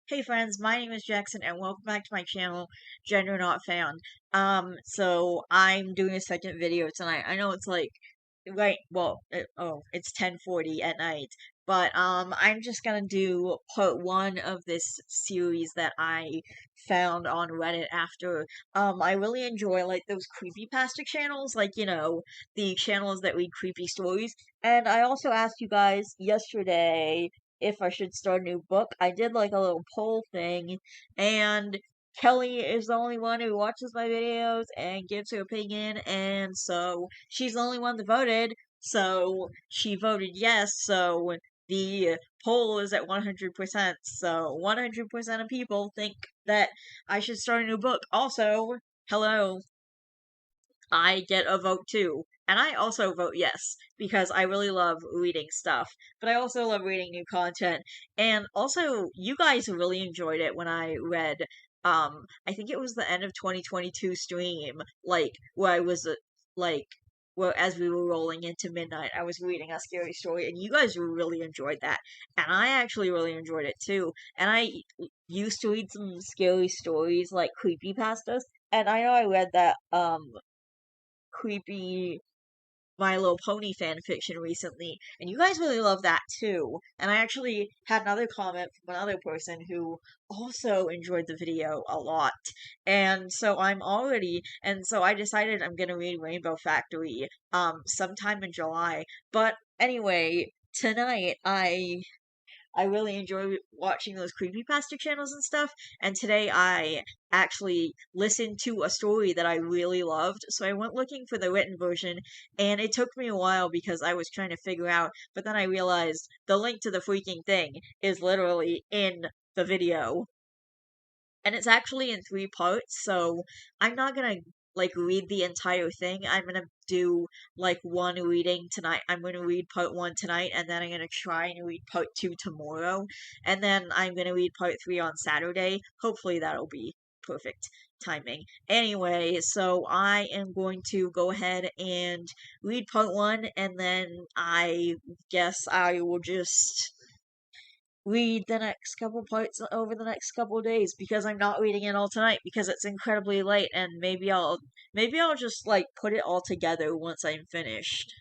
Hey friends, my name is Jackson and welcome back to my channel, Gender Not Found. So I'm doing a second video tonight. I know it's like, right, well, it's 10:40 at night, but I'm just gonna do part one of this series that I found on Reddit after. I really enjoy like those creepypasta channels, like, the channels that read creepy stories. And I also asked you guys yesterday if I should start a new book. I did like a little poll thing, and Kelly is the only one who watches my videos and gives her opinion, and so she's the only one that voted. So she voted yes, so the poll is at 100%. So 100% of people think that I should start a new book. Also, hello, I get a vote too. And I also vote yes, because I really love reading stuff. But I also love reading new content. And also, you guys really enjoyed it when I read, I think it was the end of 2022 stream, like, where I was, like, where as we were rolling into midnight, I was reading a scary story, and you guys really enjoyed that. And I actually really enjoyed it too. And I used to read some scary stories, like creepypastas. And I know I read that, creepy My Little Pony fan fiction recently, and you guys really love that too. And I actually had another comment from another person who also enjoyed the video a lot. And so I decided I'm gonna read Rainbow Factory sometime in July. But anyway, tonight I really enjoy watching those creepypasta channels and stuff. And today I actually listened to a story that I really loved. So I went looking for the written version, and it took me a while because I was trying to figure out, but then I realized the link to the freaking thing is literally in the video, and it's actually in three parts, so I'm not gonna like read the entire thing. I'm gonna do like one reading tonight. I'm gonna read part one tonight, and then I'm gonna try and read part two tomorrow, and then I'm gonna read part three on Saturday. Hopefully that'll be perfect timing. Anyway, so I am going to go ahead and read part one, and then I guess I will just read the next couple parts over the next couple of days because I'm not reading it all tonight because it's incredibly late, and maybe I'll just like put it all together once I'm finished.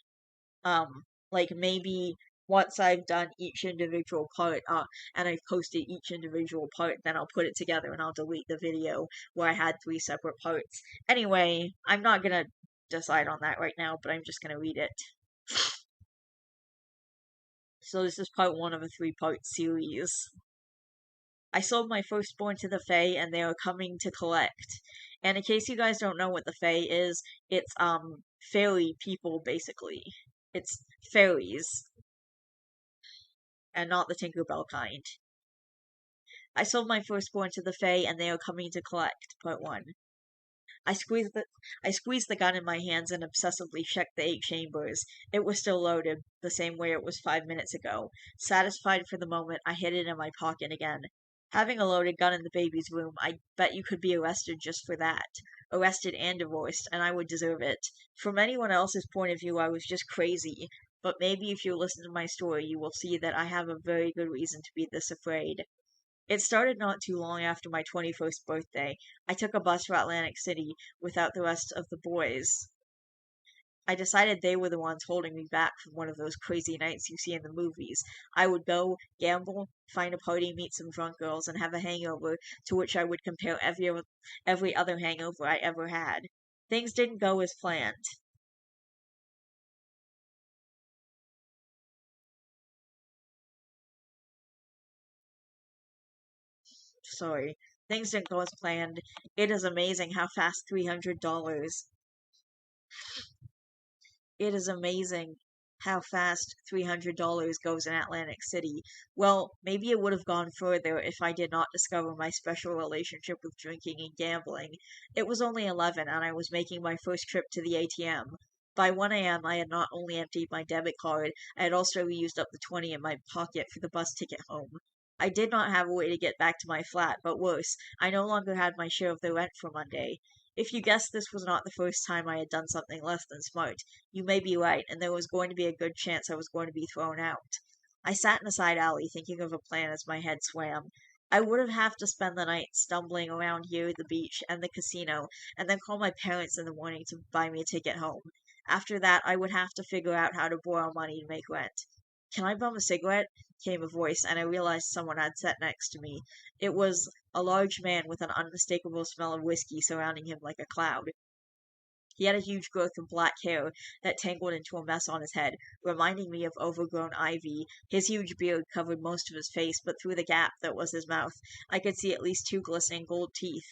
Like maybe once I've done each individual part and I've posted each individual part, then I'll put it together and I'll delete the video where I had three separate parts. Anyway, I'm not gonna decide on that right now, but I'm just gonna read it. So this is part one of a three-part series. I sold my firstborn to the Fae, and they are coming to collect. And in case you guys don't know what the Fae is, it's fairy people basically. It's fairies, and not the Tinkerbell kind. I sold my firstborn to the Fae, and they are coming to collect. Part one. I squeezed the I squeezed the gun in my hands and obsessively checked the 8 chambers. It was still loaded, the same way it was 5 minutes ago. Satisfied for the moment, I hid it in my pocket again. Having a loaded gun in the baby's room, I bet you could be arrested just for that. Arrested and divorced, and I would deserve it. From anyone else's point of view, I was just crazy. But maybe if you listen to my story, you will see that I have a very good reason to be this afraid. It started not too long after my 21st birthday. I took a bus to Atlantic City without the rest of the boys. I decided they were the ones holding me back from one of those crazy nights you see in the movies. I would go, gamble, find a party, meet some drunk girls, and have a hangover to which I would compare every other hangover I ever had. Things didn't go as planned. Sorry. Things didn't go as planned. It is amazing how fast It is amazing how fast $300 goes in Atlantic City. Well, maybe it would have gone further if I did not discover my special relationship with drinking and gambling. It was only 11 and I was making my first trip to the ATM. By 1 a.m., I had not only emptied my debit card, I had also used up the 20 in my pocket for the bus ticket home. I did not have a way to get back to my flat, but worse, I no longer had my share of the rent for Monday. If you guessed this was not the first time I had done something less than smart, you may be right, and there was going to be a good chance I was going to be thrown out. I sat in a side alley, thinking of a plan as my head swam. I would have to spend the night stumbling around here, the beach, and the casino, and then call my parents in the morning to buy me a ticket home. After that, I would have to figure out how to borrow money to make rent. "Can I bum a cigarette?" came a voice, and I realized someone had sat next to me. It was a large man with an unmistakable smell of whiskey surrounding him like a cloud. He had a huge growth of black hair that tangled into a mess on his head, reminding me of overgrown ivy. His huge beard covered most of his face, but through the gap that was his mouth, I could see at least two glistening gold teeth.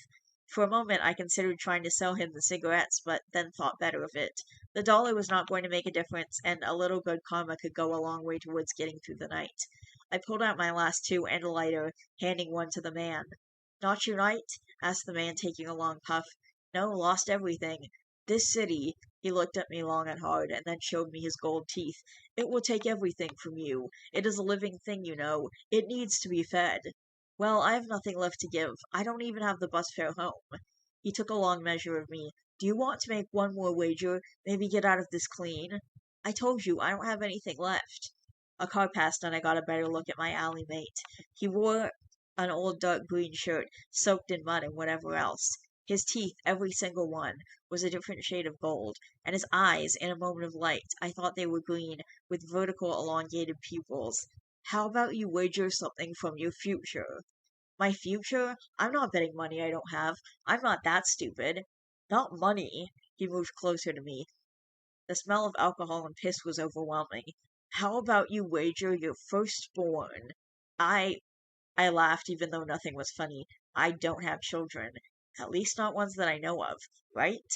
For a moment, I considered trying to sell him the cigarettes, but then thought better of it. The dollar was not going to make a difference, and a little good karma could go a long way towards getting through the night. I pulled out my last two and a lighter, handing one to the man. "Not your night?" asked the man, taking a long puff. "No, lost everything. This city," he looked at me long and hard, and then showed me his gold teeth, "it will take everything from you. It is a living thing, you know. It needs to be fed." "Well, I have nothing left to give. I don't even have the bus fare home." He took a long measure of me. "Do you want to make one more wager? Maybe get out of this clean?" "I told you, I don't have anything left." A car passed, and I got a better look at my alley mate. He wore an old dark green shirt, soaked in mud and whatever else. His teeth, every single one, was a different shade of gold, and his eyes, in a moment of light, I thought they were green, with vertical elongated pupils. "How about you wager something from your future?" "My future? I'm not betting money I don't have. I'm not that stupid." "Not money." He moved closer to me. The smell of alcohol and piss was overwhelming. "How about you wager your firstborn?" I I laughed, even though nothing was funny. "I don't have children. At least not ones that I know of. Right?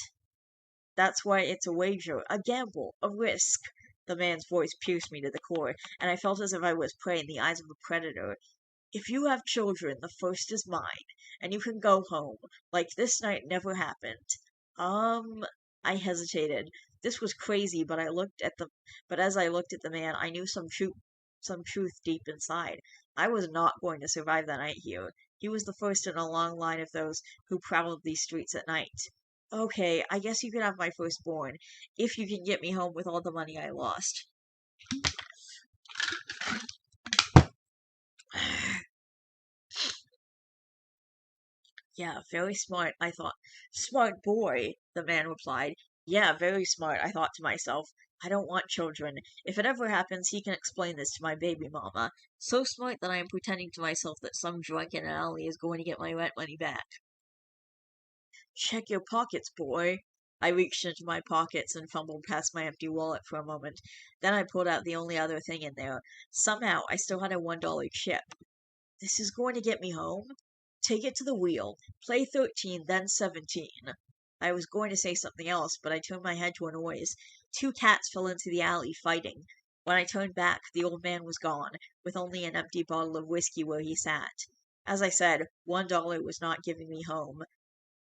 That's why it's a wager, a gamble, a risk." The man's voice pierced me to the core, and I felt as if I was prey in the eyes of a predator. "If you have children, the first is mine, and you can go home, like this night never happened." Um, I hesitated. This was crazy, but as I looked at the man, I knew some truth deep inside. I was not going to survive the night here. He was the first in a long line of those who prowled these streets at night. "Okay, I guess you can have my firstborn, if you can get me home with all the money I lost." "Yeah, very smart," I thought. "Smart boy," the man replied. "Yeah, very smart," I thought to myself. "I don't want children. If it ever happens, he can explain this to my baby mama. So smart that I am pretending to myself that some drunk in an alley is going to get my rent money back." "Check your pockets, boy." I reached into my pockets and fumbled past my empty wallet for a moment. Then I pulled out the only other thing in there. Somehow, I still had a $1 chip. "This is going to get me home?" "Take it to the wheel. Play 13, then 17." I was going to say something else, but I turned my head to a noise. Two cats fell into the alley, fighting. When I turned back, the old man was gone, with only an empty bottle of whiskey where he sat. As I said, $1 was not giving me home.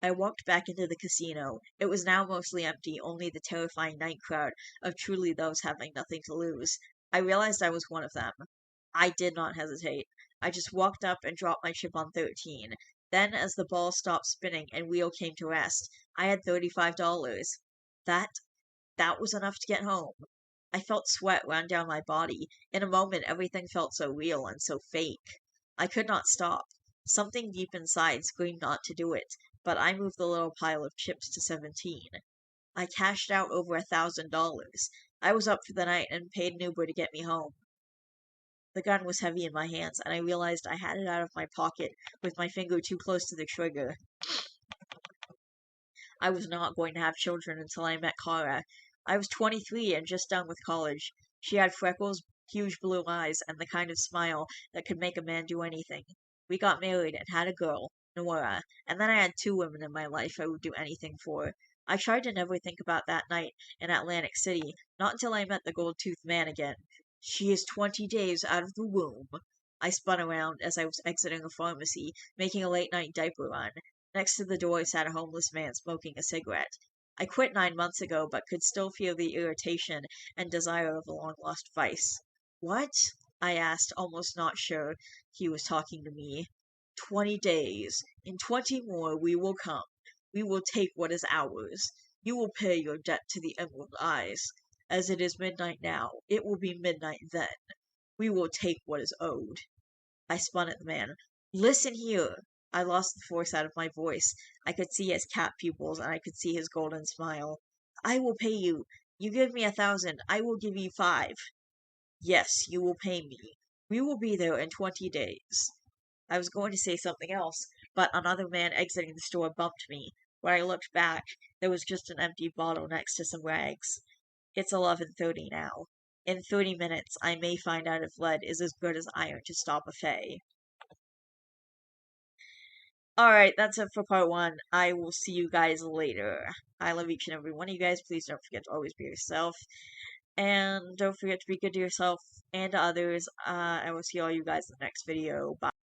I walked back into the casino. It was now mostly empty, only the terrifying night crowd of truly those having nothing to lose. I realized I was one of them. I did not hesitate. I just walked up and dropped my chip on 13. Then, as the ball stopped spinning and wheel came to rest, I had $35. That that was enough to get home. I felt sweat run down my body. In a moment, everything felt so real and so fake. I could not stop. Something deep inside screamed not to do it, but I moved the little pile of chips to 17. I cashed out over $1,000. I was up for the night and paid an Uber to get me home. The gun was heavy in my hands, and I realized I had it out of my pocket with my finger too close to the trigger. I was not going to have children until I met Kara. I was 23 and just done with college. She had freckles, huge blue eyes, and the kind of smile that could make a man do anything. We got married and had a girl, Nora, and then I had two women in my life I would do anything for. I tried to never think about that night in Atlantic City, not until I met the gold-toothed man again. "She is 20 days out of the womb." I spun around as I was exiting a pharmacy, making a late-night diaper run. Next to the door sat a homeless man smoking a cigarette. I quit 9 months ago, but could still feel the irritation and desire of a long-lost vice. "What?" I asked, almost not sure he was talking to me. "20 days. In 20 more we will come. We will take what is ours. You will pay your debt to the Emerald Eyes. As it is midnight now, it will be midnight then. We will take what is owed." I spun at the man. Listen here. I lost the force out of my voice. I could see his cat pupils, and I could see his golden smile. I will pay you. You give me 1,000. I will give you 5. Yes, you will pay me. We will be there in 20 days. I was going to say something else, but another man exiting the store bumped me. When I looked back, there was just an empty bottle next to some rags. It's 11:30 now. In 30 minutes, I may find out if lead is as good as iron to stop a Fae. Alright, that's it for part 1. I will see you guys later. I love each and every one of you guys. Please don't forget to always be yourself. And don't forget to be good to yourself and to others. I will see all you guys in the next video. Bye.